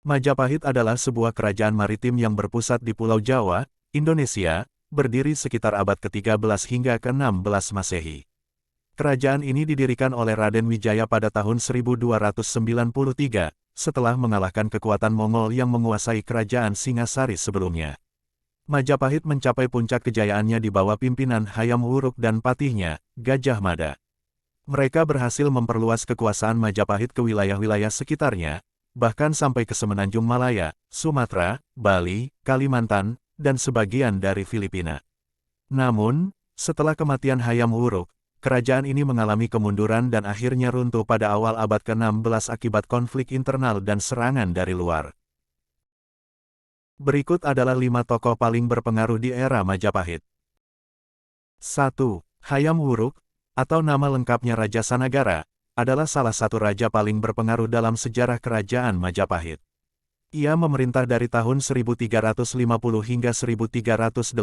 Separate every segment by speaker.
Speaker 1: Majapahit adalah sebuah kerajaan maritim yang berpusat di Pulau Jawa, Indonesia, berdiri sekitar abad ke-13 hingga ke-16 Masehi. Kerajaan ini didirikan oleh Raden Wijaya pada tahun 1293, setelah mengalahkan kekuatan Mongol yang menguasai kerajaan Singasari sebelumnya. Majapahit mencapai puncak kejayaannya di bawah pimpinan Hayam Wuruk dan patihnya, Gajah Mada. Mereka berhasil memperluas kekuasaan Majapahit ke wilayah-wilayah sekitarnya, bahkan sampai ke semenanjung Malaya, Sumatera, Bali, Kalimantan, dan sebagian dari Filipina. Namun, setelah kematian Hayam Wuruk, kerajaan ini mengalami kemunduran dan akhirnya runtuh pada awal abad ke-16 akibat konflik internal dan serangan dari luar. Berikut adalah 5 tokoh paling berpengaruh di era Majapahit. 1. Hayam Wuruk, atau nama lengkapnya Raja Sanagara, adalah salah satu raja paling berpengaruh dalam sejarah kerajaan Majapahit. Ia memerintah dari tahun 1350 hingga 1389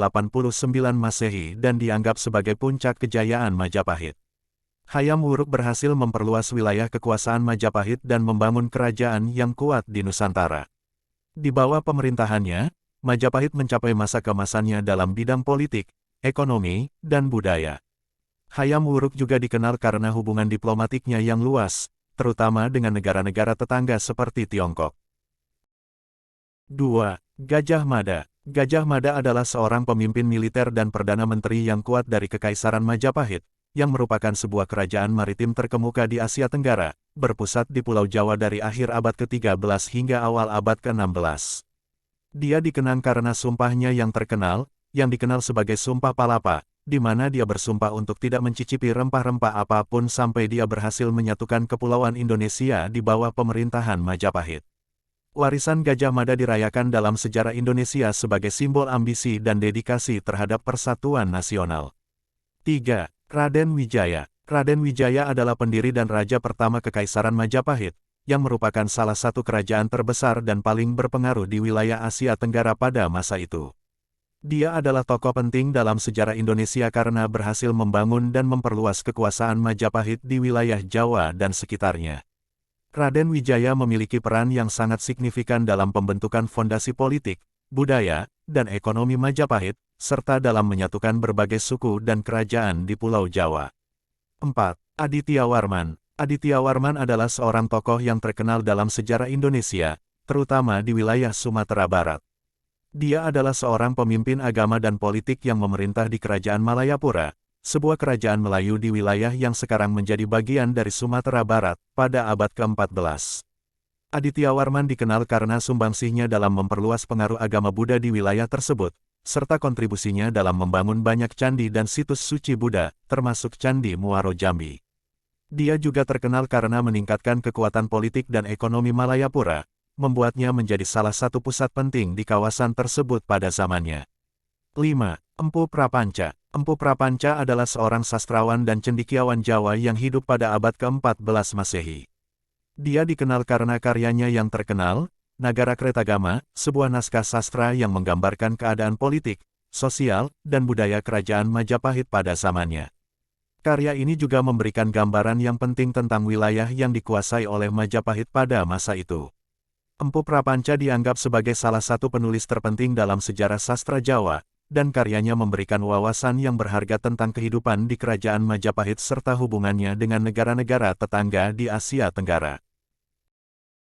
Speaker 1: Masehi dan dianggap sebagai puncak kejayaan Majapahit. Hayam Wuruk berhasil memperluas wilayah kekuasaan Majapahit dan membangun kerajaan yang kuat di Nusantara. Di bawah pemerintahannya, Majapahit mencapai masa keemasannya dalam bidang politik, ekonomi, dan budaya. Hayam Wuruk juga dikenal karena hubungan diplomatiknya yang luas, terutama dengan negara-negara tetangga seperti Tiongkok. 2. Gajah Mada. Gajah Mada adalah seorang pemimpin militer dan perdana menteri yang kuat dari Kekaisaran Majapahit, yang merupakan sebuah kerajaan maritim terkemuka di Asia Tenggara, berpusat di Pulau Jawa dari akhir abad ke-13 hingga awal abad ke-16. Dia dikenang karena sumpahnya yang terkenal, yang dikenal sebagai Sumpah Palapa, di mana dia bersumpah untuk tidak mencicipi rempah-rempah apapun sampai dia berhasil menyatukan Kepulauan Indonesia di bawah pemerintahan Majapahit. Warisan Gajah Mada dirayakan dalam sejarah Indonesia sebagai simbol ambisi dan dedikasi terhadap persatuan nasional. 3. Raden Wijaya. Raden Wijaya adalah pendiri dan raja pertama Kekaisaran Majapahit, yang merupakan salah satu kerajaan terbesar dan paling berpengaruh di wilayah Asia Tenggara pada masa itu. Dia adalah tokoh penting dalam sejarah Indonesia karena berhasil membangun dan memperluas kekuasaan Majapahit di wilayah Jawa dan sekitarnya. Raden Wijaya memiliki peran yang sangat signifikan dalam pembentukan fondasi politik, budaya, dan ekonomi Majapahit, serta dalam menyatukan berbagai suku dan kerajaan di Pulau Jawa. 4. Aditya Warman. Aditya Warman adalah seorang tokoh yang terkenal dalam sejarah Indonesia, terutama di wilayah Sumatera Barat. Dia adalah seorang pemimpin agama dan politik yang memerintah di Kerajaan Malayapura, sebuah kerajaan Melayu di wilayah yang sekarang menjadi bagian dari Sumatera Barat, pada abad ke-14. Aditya Warman dikenal karena sumbangsihnya dalam memperluas pengaruh agama Buddha di wilayah tersebut, serta kontribusinya dalam membangun banyak candi dan situs suci Buddha, termasuk Candi Muaro Jambi. Dia juga terkenal karena meningkatkan kekuatan politik dan ekonomi Malayapura, membuatnya menjadi salah satu pusat penting di kawasan tersebut pada zamannya. 5. Empu Prapanca. Empu Prapanca adalah seorang sastrawan dan cendekiawan Jawa yang hidup pada abad ke-14 Masehi. Dia dikenal karena karyanya yang terkenal, Nagara Kretagama, sebuah naskah sastra yang menggambarkan keadaan politik, sosial, dan budaya kerajaan Majapahit pada zamannya. Karya ini juga memberikan gambaran yang penting tentang wilayah yang dikuasai oleh Majapahit pada masa itu. Empu Prapanca dianggap sebagai salah satu penulis terpenting dalam sejarah sastra Jawa, dan karyanya memberikan wawasan yang berharga tentang kehidupan di kerajaan Majapahit serta hubungannya dengan negara-negara tetangga di Asia Tenggara.